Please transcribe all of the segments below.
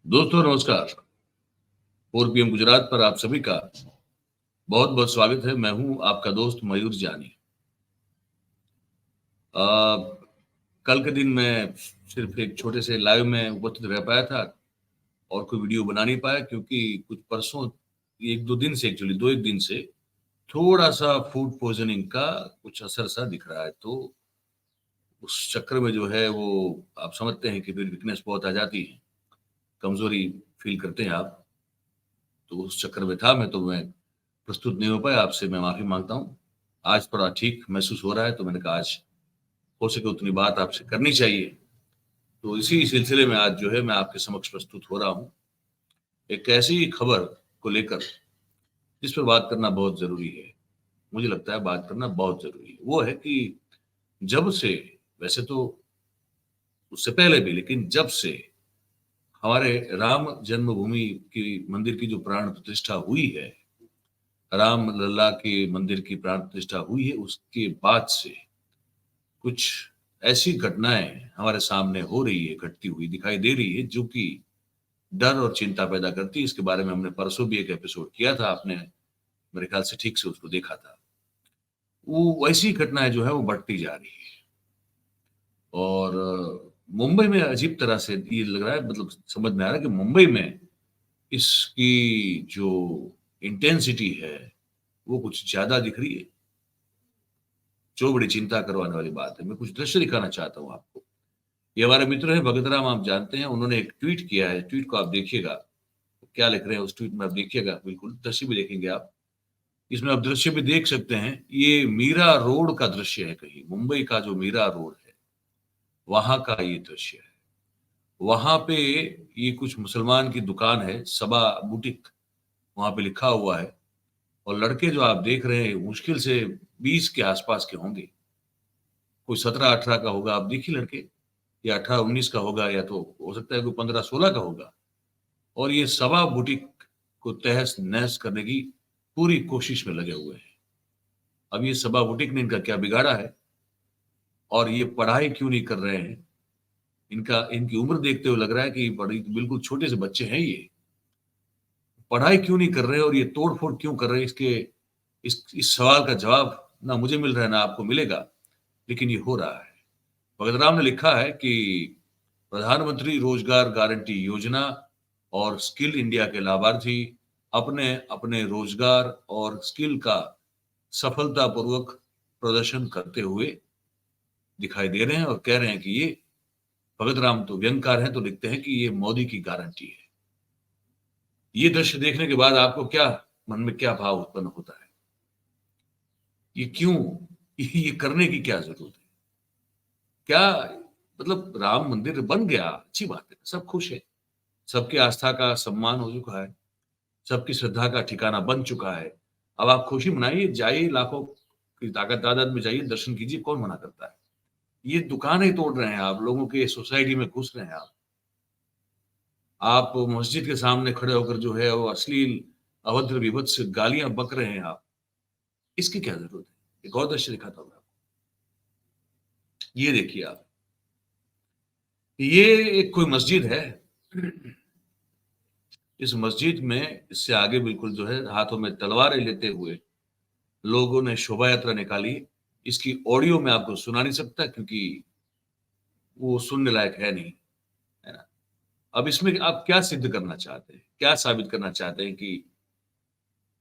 दोस्तों नमस्कार। 4 PM गुजरात पर आप सभी का बहुत बहुत स्वागत है। मैं हूं आपका दोस्त मयूर जानी। अ, कल के दिन मैं सिर्फ एक छोटे से लाइव में उपस्थित रह पाया था और कोई वीडियो बना नहीं पाया क्योंकि कुछ परसों, एक दो दिन से, एक्चुअली दो एक दिन से थोड़ा सा फूड पॉइजनिंग का कुछ असर सा दिख रहा है। तो उस चक्कर में जो है वो आप समझते हैं कि फिर वीकनेस बहुत आ जाती है, कमजोरी फील करते हैं आप। तो उस चक्कर में था मैं, तो मैं प्रस्तुत नहीं हो पाया। आपसे मैं माफी मांगता हूँ। आज थोड़ा ठीक महसूस हो रहा है, तो मैंने कहा आज हो सके उतनी बात आपसे करनी चाहिए। तो इसी सिलसिले में आज जो है मैं आपके समक्ष प्रस्तुत हो रहा हूँ एक ऐसी खबर को लेकर जिस पर बात करना बहुत जरूरी है। मुझे लगता है बात करना बहुत जरूरी है। वो है कि जब से, वैसे तो उससे पहले भी, लेकिन जब से हमारे राम जन्मभूमि की मंदिर की जो प्राण प्रतिष्ठा हुई है, राम लल्ला के मंदिर की प्राण प्रतिष्ठा हुई है, उसके बाद से कुछ ऐसी घटनाएं हमारे सामने हो रही है, घटती हुई दिखाई दे रही है, जो कि डर और चिंता पैदा करती है। इसके बारे में हमने परसों भी एक एपिसोड किया था, आपने मेरे ख्याल से ठीक से उसको देखा था। वो वैसी घटनाएं जो है वो बढ़ती जा रही है। और मुंबई में अजीब तरह से ये लग रहा है, मतलब समझ में आ रहा है कि मुंबई में इसकी जो इंटेंसिटी है वो कुछ ज्यादा दिख रही है, जो बड़ी चिंता करवाने वाली बात है। मैं कुछ दृश्य दिखाना चाहता हूँ आपको। ये हमारे मित्र हैं भगत राम, आप जानते हैं। उन्होंने एक ट्वीट किया है, ट्वीट को आप देखिएगा, क्या लिख रहे हैं उस ट्वीट में आप देखिएगा। बिल्कुल दृश्य भी देखेंगे आप, इसमें आप दृश्य भी देख सकते हैं। ये मीरा रोड का दृश्य है, कहीं मुंबई का जो मीरा रोड है वहां का ये दृश्य है। वहां पे ये कुछ मुसलमान की दुकान है, सबा बुटीक वहां पे लिखा हुआ है। और लड़के जो आप देख रहे हैं मुश्किल से 20 के आसपास के होंगे, कोई 17-18 का होगा, आप देखिए लड़के, या 18-19 का होगा, या तो हो सकता है कोई 15-16 का होगा। और ये सबा बुटीक को तहस नहस करने की पूरी कोशिश में लगे हुए हैं। अब ये सबा बुटीक ने इनका क्या बिगाड़ा है, और ये पढ़ाई क्यों नहीं कर रहे हैं? इनका, इनकी उम्र देखते हुए लग रहा है कि बड़ी बिल्कुल छोटे से बच्चे हैं ये। पढ़ाई क्यों नहीं कर रहे और ये तोड़ फोड़ क्यों कर रहे हैं? इसके इस सवाल का जवाब ना मुझे मिल रहा है ना आपको मिलेगा, लेकिन ये हो रहा है। भगत राम ने लिखा है कि प्रधानमंत्री रोजगार गारंटी योजना और स्किल इंडिया के लाभार्थी अपने अपने रोजगार और स्किल का सफलतापूर्वक प्रदर्शन करते हुए दिखाई दे रहे हैं, और कह रहे हैं कि ये, भगत राम तो व्यंगकार हैं, तो लिखते हैं कि ये मोदी की गारंटी है। ये दृश्य देखने के बाद आपको क्या, मन में क्या भाव उत्पन्न होता है? ये क्यों, ये करने की क्या जरूरत है? क्या, मतलब राम मंदिर बन गया, अच्छी बात है, सब खुश है, सबकी आस्था का सम्मान हो चुका है, सबकी श्रद्धा का ठिकाना बन चुका है। अब आप खुशी मनाइए, जाइए, लाखों की ताकत तादाद में जाइए, दर्शन कीजिए, कौन मना करता है? ये दुकानें तोड़ रहे हैं आप, लोगों के सोसाइटी में घुस रहे हैं आप मस्जिद के सामने खड़े होकर जो है वो अश्लील, अभद्र, विभत्स गालियां बक रहे हैं आप। इसकी क्या जरूरत है? एक और दृश्य दिखाता हूं आपको, ये देखिए आप। ये एक कोई मस्जिद है। इस मस्जिद में, इससे आगे बिल्कुल जो है हाथों में तलवारें लेते हुए लोगों ने शोभा यात्रा निकाली। इसकी ऑडियो में आपको सुना नहीं सकता क्योंकि वो सुनने लायक है नहीं, है ना। अब इसमें आप क्या सिद्ध करना चाहते हैं, क्या साबित करना चाहते हैं कि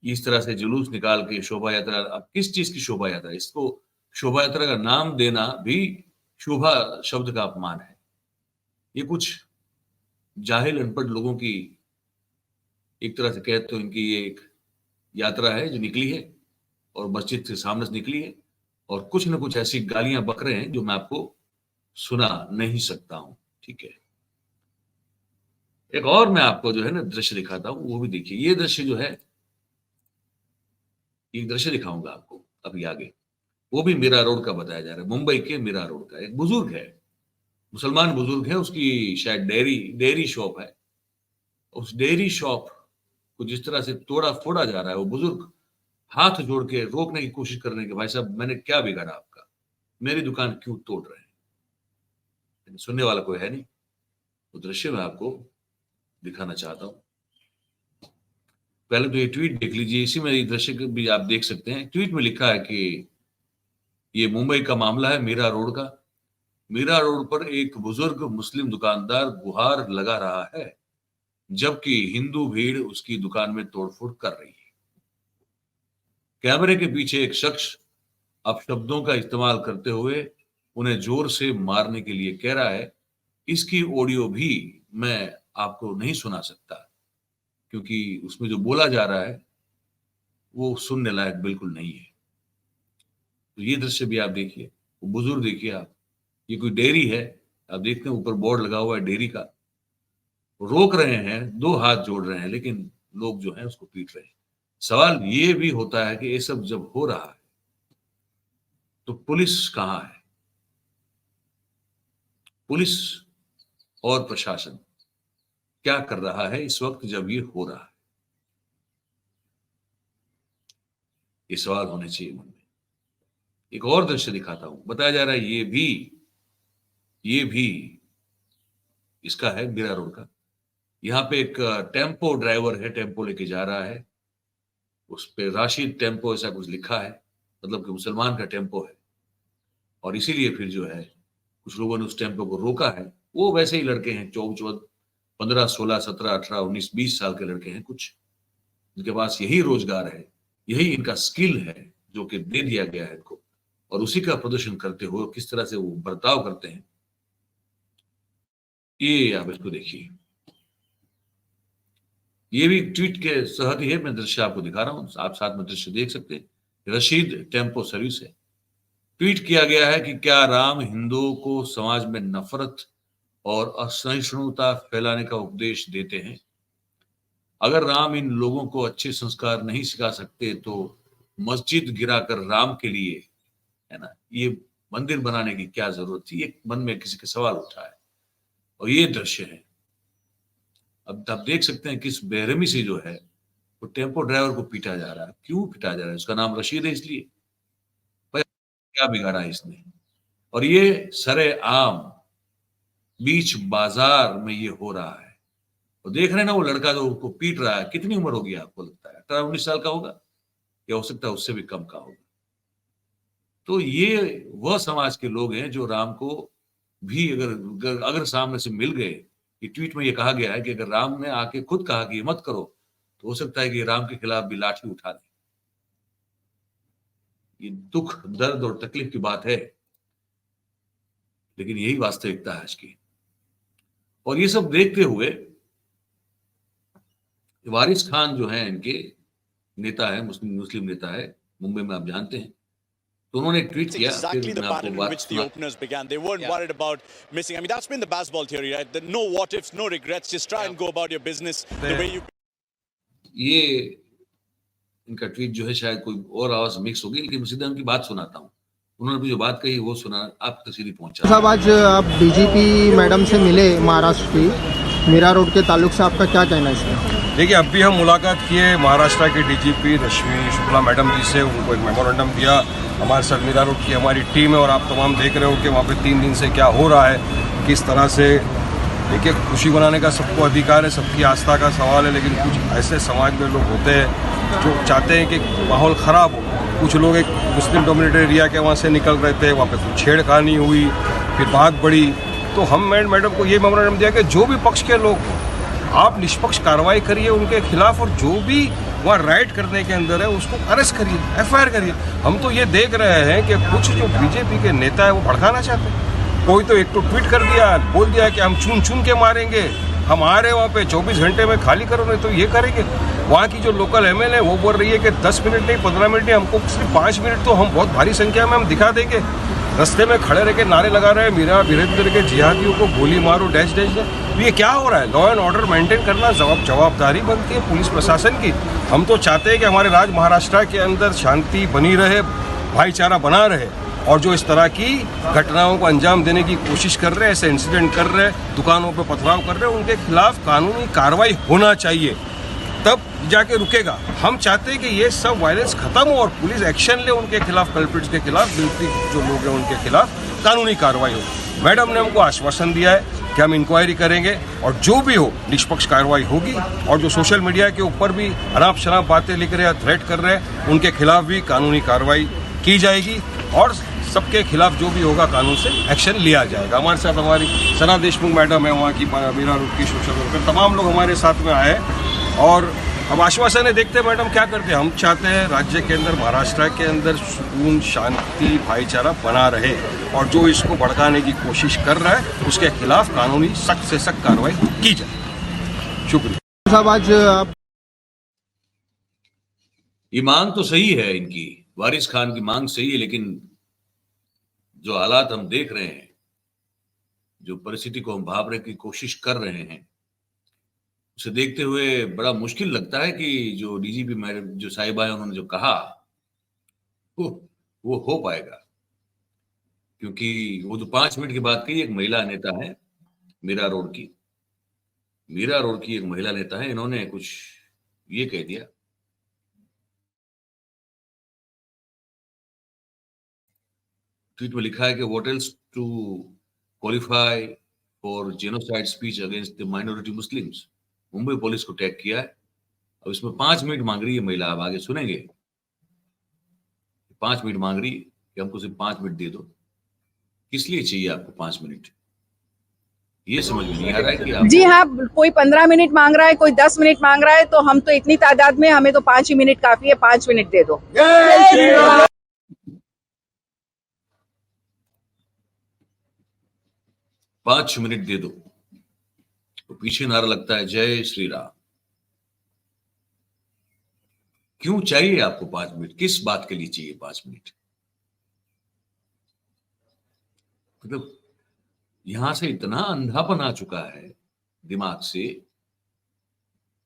इस तरह से जुलूस निकाल के शोभा यात्रा, अब किस चीज की शोभा यात्रा? इसको शोभा यात्रा का नाम देना भी शोभा शब्द का अपमान है। ये कुछ जाहिल अनपढ़ लोगों की, एक तरह से कहे तो इनकी ये एक यात्रा है जो निकली है और मस्जिद के सामने से निकली है, और कुछ न कुछ ऐसी गालियां बक रहे हैं जो मैं आपको सुना नहीं सकता हूं। ठीक है, एक और मैं आपको जो है ना दृश्य दिखाता हूं, वो भी देखिए। ये दृश्य जो है, एक दृश्य दिखाऊंगा आपको अभी आगे, वो भी मीरा रोड का बताया जा रहा है। मुंबई के मीरा रोड का एक बुजुर्ग है, मुसलमान बुजुर्ग है, उसकी शायद डेयरी डेयरी शॉप है। उस डेयरी शॉप को जिस तरह से तोड़ा फोड़ा जा रहा है, वो बुजुर्ग हाथ जोड़ के रोकने की कोशिश कर रहे हैं कि भाई साहब मैंने क्या बिगाड़ा आपका, मेरी दुकान क्यों तोड़ रहे हैं? लेकिन सुनने वाला कोई है नहीं। वो दृश्य में आपको दिखाना चाहता हूं। पहले तो ये ट्वीट देख लीजिए, इसी में ये दृश्य भी आप देख सकते हैं। ट्वीट में लिखा है कि ये मुंबई का मामला है, मीरा रोड का। मीरा रोड पर एक बुजुर्ग मुस्लिम दुकानदार गुहार लगा रहा है, जबकि हिंदू भीड़ उसकी दुकान में तोड़फोड़ कर रही है। कैमरे के पीछे एक शख्स अपशब्दों का इस्तेमाल करते हुए उन्हें जोर से मारने के लिए कह रहा है। इसकी ऑडियो भी मैं आपको नहीं सुना सकता, क्योंकि उसमें जो बोला जा रहा है वो सुनने लायक बिल्कुल नहीं है। तो ये दृश्य भी आप देखिए, वो बुजुर्ग देखिए आप, ये कोई डेयरी है, आप देखते हैं ऊपर बोर्ड लगा हुआ है डेयरी का। रोक रहे हैं, दो हाथ जोड़ रहे हैं, लेकिन लोग जो है उसको पीट रहे हैं। सवाल ये भी होता है कि ये सब जब हो रहा है तो पुलिस कहां है? पुलिस और प्रशासन क्या कर रहा है इस वक्त जब ये हो रहा है? ये सवाल होने चाहिए मन में। एक और दृश्य दिखाता हूं। बताया जा रहा है ये भी इसका है, मीरा रोड का। यहाँ पे एक टेम्पो ड्राइवर है, टेम्पो लेके जा रहा है, उस पे राशिद टेम्पो ऐसा कुछ लिखा है, मतलब कि मुसलमान का टेम्पो है। और इसीलिए फिर जो है कुछ लोगों ने उस टेम्पो को रोका है। वो वैसे ही लड़के हैं, 15, 16, 17, 18, 19, 20 साल के लड़के हैं कुछ, जिनके पास यही रोजगार है, यही इनका स्किल है जो कि दे दिया गया है इनको, और उसी का प्रदर्शन करते हुए किस तरह से वो बर्ताव करते हैं, ये आप इसको देखिए। ये भी ट्वीट के सहत ही है, मैं दृश्य आपको दिखा रहा हूं, आप साथ में दृश्य देख सकते हैं। रशीद टेम्पो सर्विस है। ट्वीट किया गया है कि क्या राम हिंदुओं को समाज में नफरत और असहिष्णुता फैलाने का उपदेश देते हैं? अगर राम इन लोगों को अच्छे संस्कार नहीं सिखा सकते तो मस्जिद गिराकर राम के लिए, है ना, ये मंदिर बनाने की क्या जरूरत थी? ये मन में किसी का सवाल उठा है। और ये दृश्य है, अब आप देख सकते हैं किस बेरहमी से जो है वो टेम्पो ड्राइवर को पीटा जा रहा है। क्यों पीटा जा रहा है? उसका नाम रशीद है इसलिए? भाई क्या बिगाड़ा है इसने? और ये सरेआम बीच बाजार में ये हो रहा है। और देख रहे हैं ना वो लड़का जो उसको पीट रहा है, कितनी उम्र होगी आपको लगता है? 18-19 साल का होगा, या हो सकता है उससे भी कम का होगा। तो ये वह समाज के लोग हैं जो राम को भी अगर सामने से मिल गए, कि ट्वीट में ये कहा गया है कि अगर राम ने आके खुद कहा कि मत करो, तो हो सकता है कि राम के खिलाफ भी लाठी उठा दें। ये दुख, दर्द और तकलीफ की बात है, लेकिन यही वास्तविकता है आज की। और ये सब देखते हुए वारिस खान जो है, इनके नेता है, मुस्लिम नेता है, मुंबई में आप जानते हैं, तो उन्होंने एक ट्वीट किया। Exactly the pattern in which the openers began. They weren't worried about missing. I mean, that's been the baseball theory, right? The no what ifs, no regrets. Just try and go about your business the way you. ये इनका tweet जो है शायद कोई और आवाज mix होगी, लेकिन सीधा उनकी बात सुनाता हूँ। उन्होंने भी जो बात कही वो सुना, आप तक सीधी पहुंचा। साहब, आज आप डीजीपी मैडम से मिले महाराष्ट्र की, मीरा रोड के ताल्लुक से आपका क्या कहना है इसमें? देखिए, अभी हम मुलाकात किए महाराष्ट्र के डीजीपी रश्मि शुक्ला मैडम जी से, उनको एक मेमोरेंडम दिया। हमारे साथ मीरा रोड की हमारी टीम है और आप तमाम देख रहे हो कि वहाँ पे 3 दिन से क्या हो रहा है, किस तरह से। देखिए, खुशी मनाने का सबको अधिकार है, सबकी आस्था का सवाल है, लेकिन कुछ ऐसे समाज में लोग होते हैं जो चाहते हैं कि माहौल ख़राब हो। कुछ लोग एक मुस्लिम डोमिनेटेड एरिया के वहाँ से निकल रहे थे, वहाँ पे कुछ छेड़खानी हुई, फिर बात बढ़ी, तो हम मैडम को ये मेमोरेंडम दिया कि जो भी पक्ष के लोग आप निष्पक्ष कार्रवाई करिए उनके खिलाफ, और जो भी वहाँ राइट करने के अंदर है उसको अरेस्ट करिए, FIR करिए। हम तो ये देख रहे हैं कि कुछ जो बीजेपी के नेता है वो भड़काना चाहते हैं। कोई तो एक तो ट्वीट कर दिया, बोल दिया कि हम चुन के मारेंगे, हम आ रहे वहाँ पे 24 घंटे में खाली करो, नहीं तो ये करेंगे। वहाँ की जो लोकल MLA है वो बोल रही है कि 10 मिनट नहीं, 15 मिनट नहीं, हमको सिर्फ 5 मिनट तो हम बहुत भारी संख्या में हम दिखा देंगे। रास्ते में खड़े रह के नारे लगा रहे हैं, मेरा वीरेंद्र के जिहादियों को गोली मारो, डैश डैश। तो ये क्या हो रहा है? लॉ एंड ऑर्डर मेंटेन करना जवाबदारी बनती है पुलिस प्रशासन की। हम तो चाहते हैं कि हमारे राज्य महाराष्ट्र के अंदर शांति बनी रहे, भाईचारा बना रहे, और जो इस तरह की घटनाओं को अंजाम देने की कोशिश कर रहे हैं, ऐसे इंसिडेंट कर रहे हैं, दुकानों पर पथराव कर रहे हैं, उनके खिलाफ कानूनी कार्रवाई होना चाहिए, तब जाके रुकेगा। हम चाहते हैं कि ये सब वायलेंस खत्म हो और पुलिस एक्शन ले उनके खिलाफ, कल्प्रिट्स के खिलाफ, गिल्टी जो लोग हैं उनके खिलाफ कानूनी कार्रवाई हो। मैडम ने हमको आश्वासन दिया है कि हम इंक्वायरी करेंगे और जो भी हो निष्पक्ष कार्रवाई होगी। और जो सोशल मीडिया के ऊपर भी अनाप शनाप बातें लिख रहे हैं, थ्रेट कर रहे हैं, उनके खिलाफ भी कानूनी कार्रवाई की जाएगी और सबके खिलाफ जो भी होगा कानून से एक्शन लिया जाएगा। हमारे साथ हमारी सना देशमुख मैडम है, वहाँ की मीरा रोड की सोशल वर्कर, तमाम लोग हमारे साथ में आए और अब आश्वासन है, देखते हैं मैडम क्या करते हैं। हम चाहते हैं राज्य के अंदर, महाराष्ट्र के अंदर सुकून, शांति, भाईचारा बना रहे और जो इसको भड़काने की कोशिश कर रहा है उसके खिलाफ कानूनी सख्त से सख्त कार्रवाई की जाए। शुक्रिया साहब। आज आप ये मांग तो सही है इनकी, वारिस खान की मांग सही है, लेकिन जो हालात हम देख रहे हैं, जो परिस्थिति को हम भांपने की कोशिश कर रहे हैं, उसे देखते हुए बड़ा मुश्किल लगता है कि जो डीजीपी मैडम जो साहिबा है उन्होंने जो कहा वो हो पाएगा। क्योंकि वो जो 5 मिनट की बात कही, एक महिला नेता है मीरा रोड की एक महिला नेता है, इन्होंने कुछ ये कह दिया। ट्वीट में लिखा है कि what else to qualify for genocide speech against the minority Muslims. Mumbai police को टैग किया है। अब इसमें 5 मिनट मांग रही है महिला, आप आगे सुनेंगे। 5 मिनट मांग रही है कि हमको सिर्फ 5 मिनट दे दो। किस लिए चाहिए आपको 5 मिनट? ये समझ में नहीं आ रहा है कि आप जी हाँ, कोई 15 मिनट मांग रहा है, कोई 10 मिनट मांग रहा है, तो हम तो इतनी तादाद में, हमें तो 5 ही मिनट काफी है। 5 मिनट दे दो। 5 मिनट दे दो तो पीछे नारा लगता है जय श्री राम। क्यों चाहिए आपको 5 मिनट? किस बात के लिए चाहिए 5 मिनट? मतलब यहां से इतना अंधापन आ चुका है दिमाग से,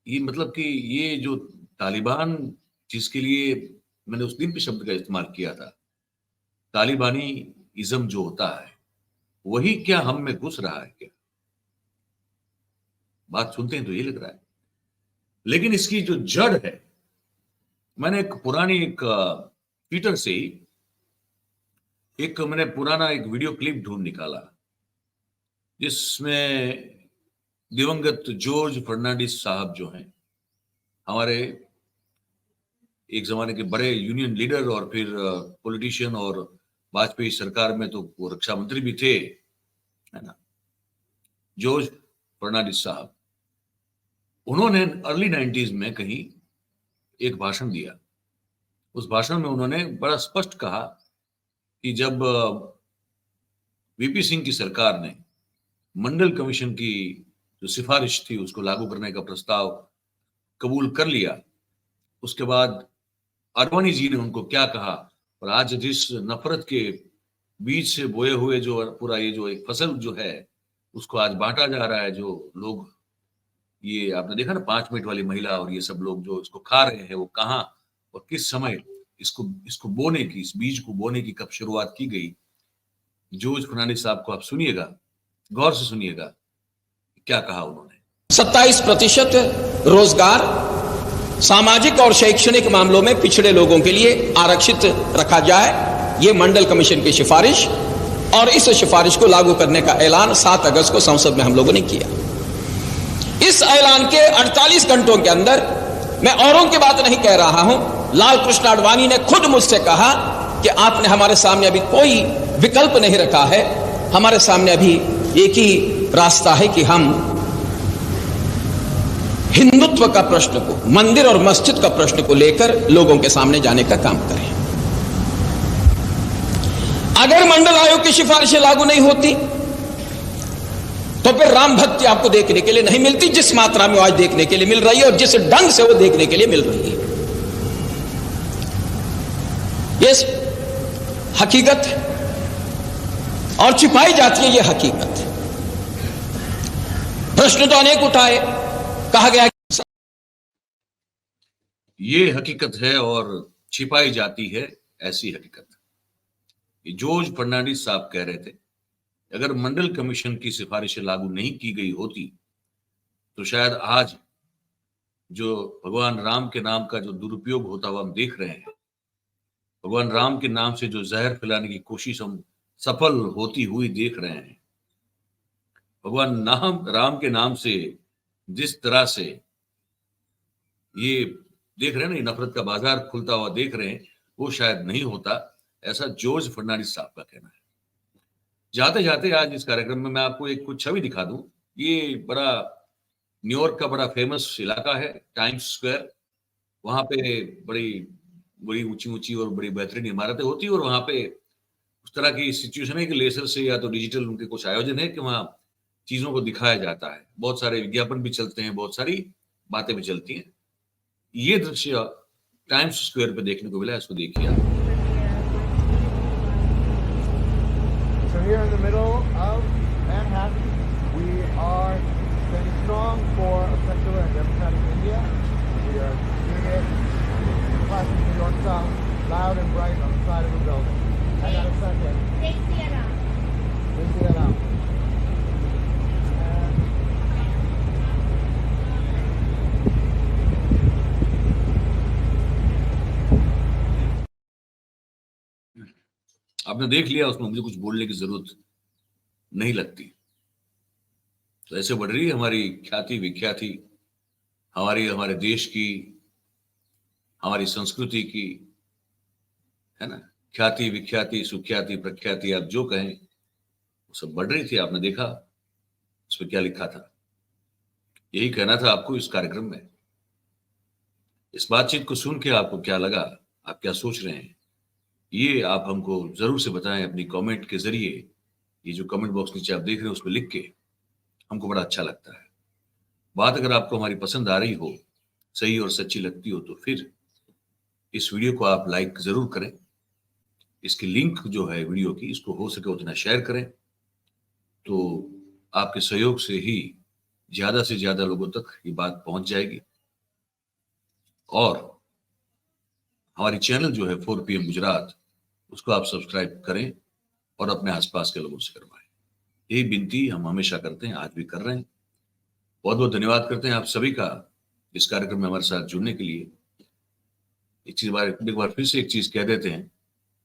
ये मतलब कि ये जो तालिबान, जिसके लिए मैंने उस दिन पे शब्द का इस्तेमाल किया था, तालिबानी इज्म जो होता है, वही क्या हम में घुस रहा है क्या? बात सुनते हैं तो ये लग रहा है, लेकिन इसकी जो जड़ है, मैंने एक पुरानी ट्विटर से मैंने पुराना एक वीडियो क्लिप ढूंढ निकाला, जिसमें दिवंगत जॉर्ज फर्नांडिस साहब जो हैं, हमारे एक जमाने के बड़े यूनियन लीडर और फिर पॉलिटिशियन, और वाजपेयी सरकार में तो वो रक्षा मंत्री भी थे, है ना, जॉर्ज फर्नांडिस साहब। उन्होंने अर्ली 90s में कहीं एक भाषण दिया। उस भाषण में उन्होंने बड़ा स्पष्ट कहा कि जब वीपी सिंह की सरकार ने मंडल कमीशन की जो सिफारिश थी उसको लागू करने का प्रस्ताव कबूल कर लिया, उसके बाद आडवाणी जी ने उनको क्या कहा, और आज जिस नफरत के बीज से बोए हुए जो पूरा ये जो एक फसल जो है उसको आज बांटा जा रहा है। जो लोग, ये आपने देखा ना 5 मिनट वाली महिला और ये सब लोग जो इसको खा रहे हैं, वो कहाँ और किस समय इसको बोने की, इस बीज को बोने की कब शुरुआत की गई। जॉर्ज फर्नांडिस साहब को आप सुनिएगा, गौर से सुनिएगा क्या कहा उन्होंने। 27% रोजगार सामाजिक और शैक्षणिक मामलों में पिछड़े लोगों के लिए आरक्षित रखा जाए, ये मंडल कमीशन की सिफारिश, और इस सिफारिश को लागू करने का ऐलान 7 अगस्त को संसद में हम लोगों ने किया। इस ऐलान के 48 घंटों के अंदर, मैं औरों की बात नहीं कह रहा हूं, लाल कृष्ण आडवाणी ने खुद मुझसे कहा कि आपने हमारे सामने अभी कोई विकल्प नहीं रखा है, हमारे सामने अभी एक ही रास्ता है कि हम हिंदुत्व का प्रश्न को, मंदिर और मस्जिद का प्रश्न को लेकर लोगों के सामने जाने का काम करें। अगर मंडल आयोग की सिफारिशें लागू नहीं होती तो फिर राम भक्ति आपको देखने के लिए नहीं मिलती, जिस मात्रा में आज देखने के लिए मिल रही है और जिस ढंग से वो देखने के लिए मिल रही है। ये हकीकत है और छिपाई जाती है ये हकीकत। प्रश्न तो अनेक उठाए, कहा गया ये हकीकत है और छिपाई जाती है ऐसी हकीकत। ये जॉर्ज फर्नांडिस साहब कह रहे थे, अगर मंडल कमीशन की सिफारिशें लागू नहीं की गई होती तो शायद आज जो भगवान राम के नाम का जो दुरुपयोग होता हुआ हम देख रहे हैं, भगवान राम के नाम से जो जहर फैलाने की कोशिश हम सफल होती हुई देख रहे हैं, भगवान राम के नाम से जिस तरह से ये देख रहे हैं ना, नफरत का बाजार खुलता हुआ देख रहे हैं, वो शायद नहीं होता, ऐसा जॉर्ज फर्नांडिस साहब का कहना है। जाते जाते आज इस कार्यक्रम में मैं आपको एक कुछ छवि दिखा दूं। ये बड़ा न्यूयॉर्क का बड़ा फेमस इलाका है, टाइम्स स्क्वायर। वहां पे बड़ी बड़ी ऊंची और बड़ी बेहतरीन इमारतें होती है, और वहां पे उस तरह की सिचुएशन है कि लेजर से या तो डिजिटल उनके कुछ आयोजन है कि वहां चीजों को दिखाया जाता है। बहुत सारे विज्ञापन भी चलते हैं, बहुत सारी बातें भी चलती हैं। ये दृश्य टाइम्स स्क्वायर पे देखने को मिला, इसको देखिए आप। So here in the middle of Manhattan, we are standing strong for a secular and democratic India. We are doing it in classic New York style, loud and bright on the side of the building. Hang on a second. Jai Shri Ram. Jai Shri Ram. आपने देख लिया, उसमें मुझे कुछ बोलने की जरूरत नहीं लगती। तो ऐसे बढ़ रही है हमारी ख्याति विख्याति, हमारे देश की, हमारी संस्कृति की, है ना, ख्याति विख्याति सुख्याति प्रख्याति आप जो कहें, वो सब बढ़ रही थी। आपने देखा उसमें क्या लिखा था। यही कहना था आपको इस कार्यक्रम में। इस बातचीत को सुन के आपको क्या लगा, आप क्या सोच रहे हैं, ये आप हमको जरूर से बताएं अपनी कमेंट के जरिए। ये जो कमेंट बॉक्स नीचे आप देख रहे हैं उसमें लिख के, हमको बड़ा अच्छा लगता है। बात अगर आपको हमारी पसंद आ रही हो, सही और सच्ची लगती हो, तो फिर इस वीडियो को आप लाइक जरूर करें। इसकी लिंक जो है वीडियो की, इसको हो सके उतना शेयर करें। तो आपके सहयोग से ही ज्यादा से ज्यादा लोगों तक ये बात पहुंच जाएगी। और हमारी चैनल जो है 4 PM गुजरात, उसको आप सब्सक्राइब करें और अपने आसपास के लोगों से करवाएं। यही विनती हम हमेशा करते हैं, आज भी कर रहे हैं। बहुत बहुत धन्यवाद करते हैं आप सभी का इस कार्यक्रम में हमारे साथ जुड़ने के लिए। एक बार फिर से एक चीज कह देते हैं,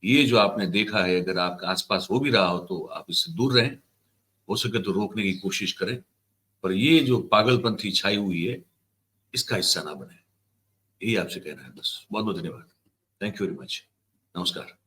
ये जो आपने देखा है, अगर आपके आसपास हो भी रहा हो तो आप इससे दूर रहें, हो सके तो रोकने की कोशिश करें, पर ये जो पागलपंथी छाई हुई है, इसका हिस्सा ना बने। यही आपसे कहना है बस। बहुत बहुत धन्यवाद। Thank you very much. नमस्कार।